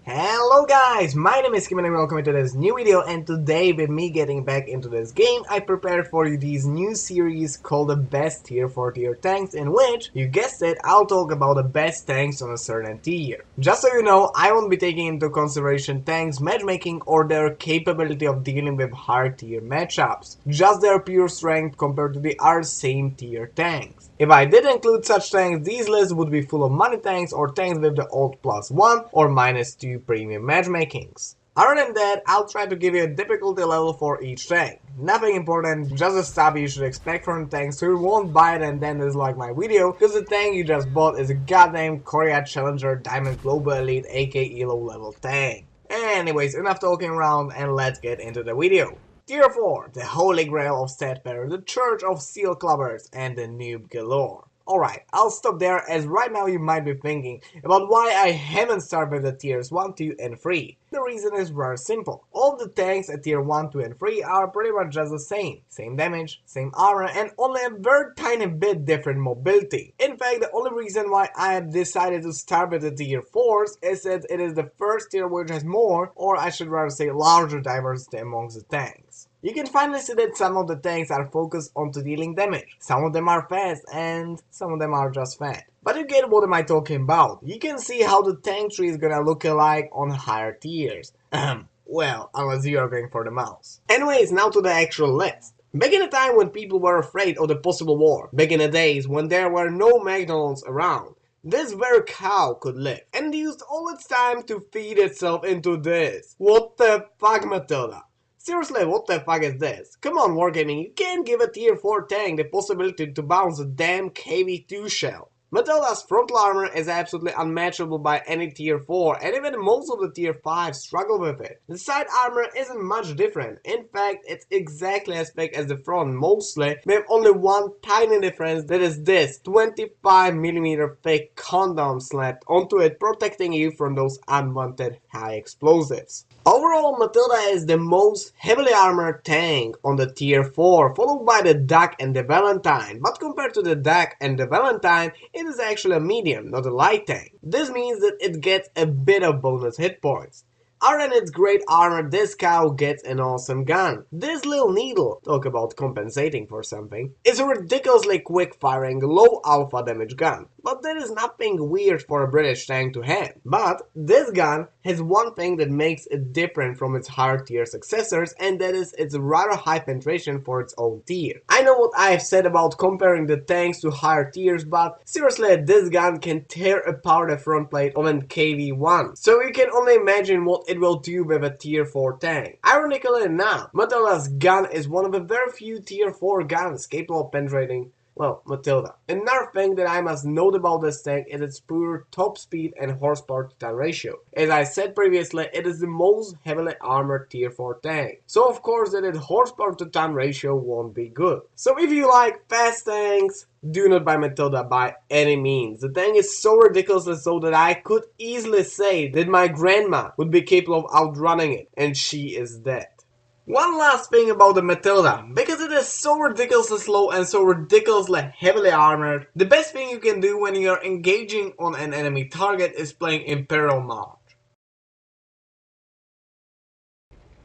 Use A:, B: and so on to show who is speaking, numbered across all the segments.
A: Hello guys, my name is Kim and welcome to this new video, and today with me getting back into this game, I prepared for you this new series called the best tier for tier tanks, in which, you guessed it, I'll talk about the best tanks on a certain tier. Just so you know, I won't be taking into consideration tanks matchmaking or their capability of dealing with higher tier matchups, just their pure strength compared to the other same tier tanks. If I did include such tanks, these lists would be full of money tanks or tanks with the old +1 or -2 premium matchmakings. Other than that, I'll try to give you a difficulty level for each tank. Nothing important, just the stuff you should expect from tanks, so you won't buy it and then dislike my video, because the tank you just bought is a goddamn Korea Challenger Diamond Global Elite aka low level tank. Anyways, enough talking around and let's get into the video. Tier 4, the Holy Grail of Statbearer, the Church of Steel Clubbers, and the Noob Galore. Alright, I'll stop there, as right now you might be thinking about why I haven't started with the tiers 1, 2 and 3. The reason is very simple. All the tanks at tier 1, 2 and 3 are pretty much just the same. Same damage, same armor, and only a very tiny bit different mobility. In fact, the only reason why I have decided to start with the tier 4s is that it is the first tier which has more, or I should rather say larger diversity amongst the tanks. You can finally see that some of the tanks are focused onto dealing damage, some of them are fast, and some of them are just fat. But you get what am I talking about. You can see how the tank tree is gonna look alike on higher tiers. Well, unless you are going for the mouse. Anyways, now to the actual list. Back in the time when people were afraid of the possible war, back in the days when there were no McDonald's around, this very cow could live, and used all its time to feed itself into this. What the fuck, Matilda? Seriously, what the fuck is this? Come on, Wargaming, you can't give a tier 4 tank the possibility to bounce a damn KV-2 shell. Matilda's frontal armor is absolutely unmatchable by any tier 4, and even most of the tier 5 struggle with it. The side armor isn't much different. In fact, it's exactly as thick as the front, mostly, with only one tiny difference, that is this 25mm thick condom slapped onto it, protecting you from those unwanted high explosives. Overall, Matilda is the most heavily armored tank on the tier 4, followed by the Duck and the Valentine, but compared to the Duck and the Valentine, it is actually a medium, not a light tank. This means that it gets a bit of bonus hit points. Other than its great armor, this cow gets an awesome gun. This little needle, talk about compensating for something, is a ridiculously quick firing, low alpha damage gun. But that is nothing weird for a British tank to have. But this gun has one thing that makes it different from its higher tier successors, and that is its rather high penetration for its own tier. I know what I have said about comparing the tanks to higher tiers, but seriously, this gun can tear apart the front plate of an KV-1. So you can only imagine what it will do with a tier 4 tank. Ironically enough, Matilda's gun is one of the very few tier 4 guns capable of penetrating, well, Matilda. Another thing that I must note about this tank is its pure top speed and horsepower to ton ratio. As I said previously, it is the most heavily armored tier 4 tank. So of course that its horsepower to ton ratio won't be good. So if you like fast tanks, do not buy Matilda by any means. The tank is so ridiculously so that I could easily say that my grandma would be capable of outrunning it, and she is dead. One last thing about the Matilda, because it is so ridiculously slow and so ridiculously heavily armored, the best thing you can do when you are engaging on an enemy target is playing Imperial March.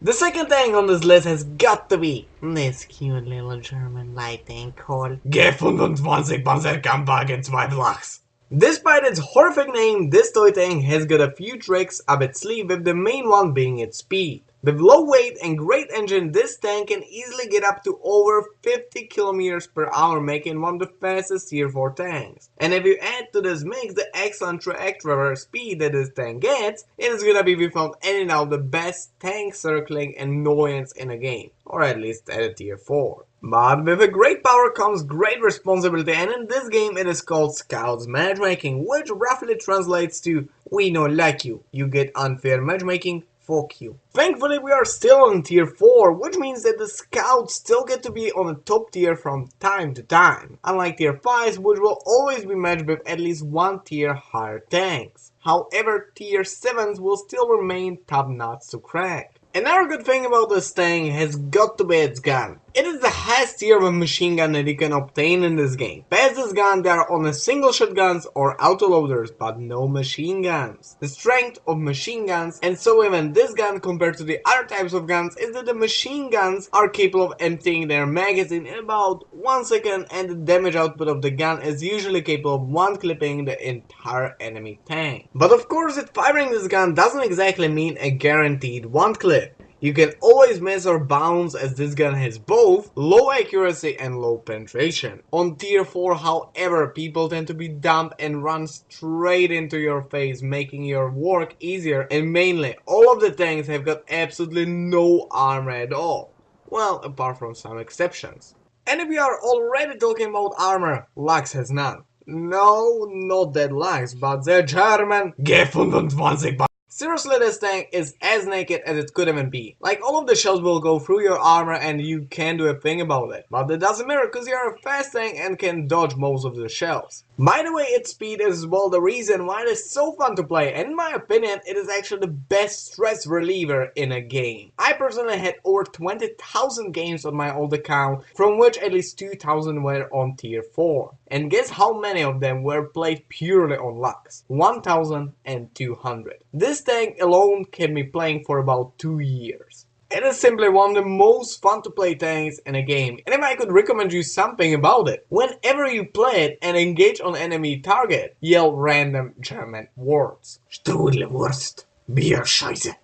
A: The second tank on this list has got to be this cute little German light tank called G25 Panzerkampfwagen 2 Blocks. Despite its horrific name, this toy tank has got a few tricks up its sleeve, with the main one being its speed. With low weight and great engine, this tank can easily get up to over 50 km/h, making one of the fastest tier 4 tanks. And if you add to this mix the excellent trajectory speed that this tank gets, it is gonna be without any doubt the best tank circling annoyance in a game, or at least at a tier 4. But with a great power comes great responsibility, and in this game it is called Scouts Matchmaking, which roughly translates to "we don't like you, you get unfair matchmaking, fuck you." Thankfully we are still on tier 4, which means that the scouts still get to be on the top tier from time to time, unlike tier 5s, which will always be matched with at least one tier higher tanks. However, tier 7s will still remain top nuts to crack. Another good thing about this tank has got to be its gun. It is the highest tier of machine gun that you can obtain in this game. Past this gun, there are only single shot guns or autoloaders, but no machine guns. The strength of machine guns, and so even this gun compared to the other types of guns, is that the machine guns are capable of emptying their magazine in about 1 second, and the damage output of the gun is usually capable of one clipping the entire enemy tank. But of course, that firing this gun doesn't exactly mean a guaranteed one clip. You can always miss or bounce, as this gun has both low accuracy and low penetration. On tier 4, however, people tend to be dumb and run straight into your face, making your work easier, and mainly all of the tanks have got absolutely no armor at all. Well, apart from some exceptions. And if we are already talking about armor, Lux has none. No, not that Lux, but the German G25. Seriously, this tank is as naked as it could even be. Like, all of the shells will go through your armor and you can't do a thing about it. But it doesn't matter, because you're a fast tank and can dodge most of the shells. By the way, its speed is as well the reason why it is so fun to play, and in my opinion, it is actually the best stress reliever in a game. I personally had over 20,000 games on my old account, from which at least 2,000 were on tier 4. And guess how many of them were played purely on Lux? 1,200. This tank alone can be playing for about 2 years. It is simply one of the most fun to play tanks in a game, and if I could recommend you something about it, whenever you play it and engage on enemy target, yell random German words. Strudelwurst, Bierscheiße.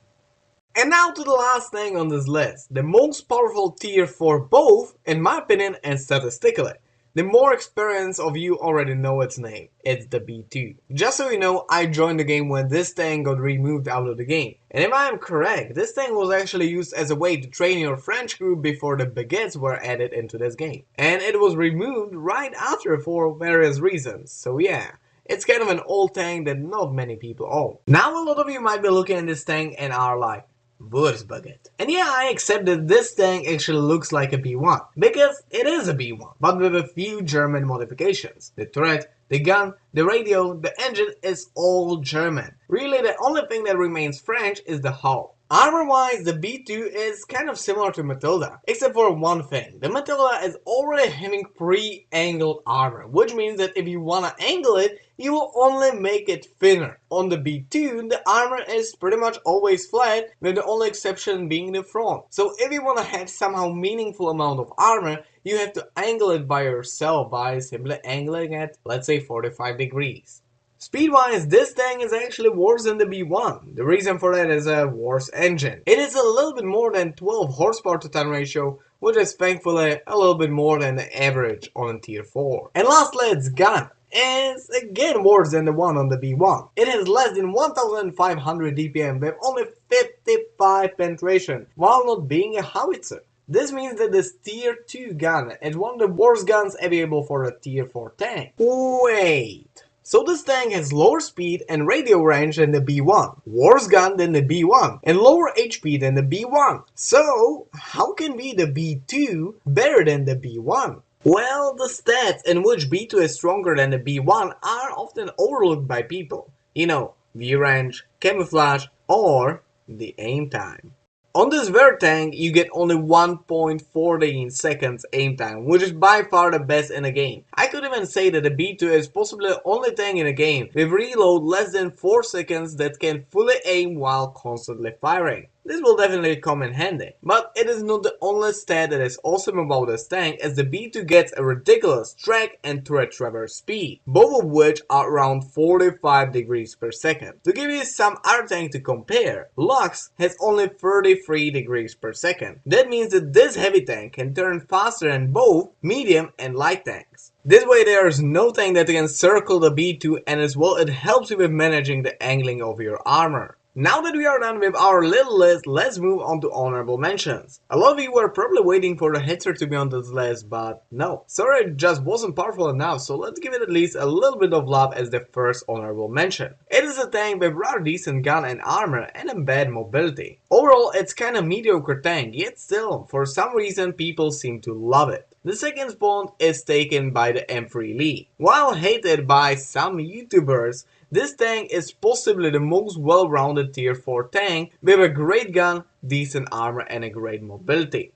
A: And now to the last thing on this list, the most powerful tier for both, in my opinion, and statistically. The more experience of you already know its name. It's the B2. Just so you know, I joined the game when this tank got removed out of the game. And if I am correct, this tank was actually used as a way to train your French crew before the baguettes were added into this game. And it was removed right after for various reasons. So yeah. It's kind of an old tank that not many people own. Now a lot of you might be looking at this tank and are like, Wurstbaguette. And yeah, I accept that this tank actually looks like a B1, because it is a B1, but with a few German modifications. The turret, the gun, the radio, the engine is all German. Really, the only thing that remains French is the hull. Armor-wise, the B2 is kind of similar to Matilda, except for one thing. The Matilda is already having pre-angled armor, which means that if you wanna angle it, you will only make it thinner. On the B2, the armor is pretty much always flat, with the only exception being the front. So if you wanna have somehow meaningful amount of armor, you have to angle it by yourself by simply angling it, let's say 45 degrees. Speed-wise, this tank is actually worse than the B1. The reason for that is a worse engine. It is a little bit more than 12 horsepower to ton ratio, which is thankfully a little bit more than the average on tier 4. And lastly, its gun is again worse than the one on the B1. It has less than 1500 DPM with only 55 penetration, while not being a howitzer. This means that this tier 2 gun is one of the worst guns available for a tier 4 tank. Wait. So this tank has lower speed and radio range than the B1, worse gun than the B1, and lower HP than the B1. So how can be the B2 better than the B1? Well, the stats in which B2 is stronger than the B1 are often overlooked by people. You know, view range, camouflage, or the aim time. On this very tank, you get only 1.14 seconds aim time, which is by far the best in the game. I could even say that the B2 is possibly the only tank in the game with reload less than 4 seconds that can fully aim while constantly firing. This will definitely come in handy, but it is not the only stat that is awesome about this tank, as the B2 gets a ridiculous track and turret traverse speed, both of which are around 45 degrees per second. To give you some other tank to compare, Lux has only 33 degrees per second. That means that this heavy tank can turn faster than both medium and light tanks. This way there is no tank that can circle the B2, and as well it helps you with managing the angling of your armor. Now that we are done with our little list, let's move on to honorable mentions. A lot of you were probably waiting for the Hitzer to be on this list, but no. Sorry, it just wasn't powerful enough, so let's give it at least a little bit of love as the first honorable mention. It is a tank with rather decent gun and armor and a bad mobility. Overall, it's kinda mediocre tank, yet still, for some reason people seem to love it. The second spot is taken by the M3 Lee. While hated by some YouTubers, this tank is possibly the most well-rounded tier 4 tank with a great gun, decent armor and a great mobility.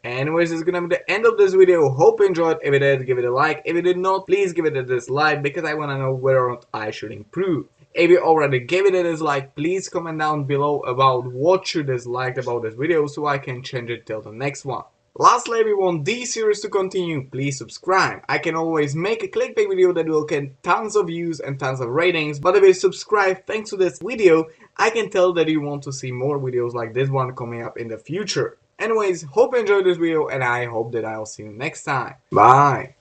A: Anyways, this is gonna be the end of this video. Hope you enjoyed. If you did, give it a like. If you did not, please give it a dislike because I wanna know whether or not I should improve. If you already gave it a dislike, please comment down below about what you disliked about this video so I can change it till the next one. Lastly, if you want this series to continue, please subscribe. I can always make a clickbait video that will get tons of views and tons of ratings, but if you subscribe thanks to this video, I can tell that you want to see more videos like this one coming up in the future. Anyways, hope you enjoyed this video and I hope that I'll see you next time. Bye!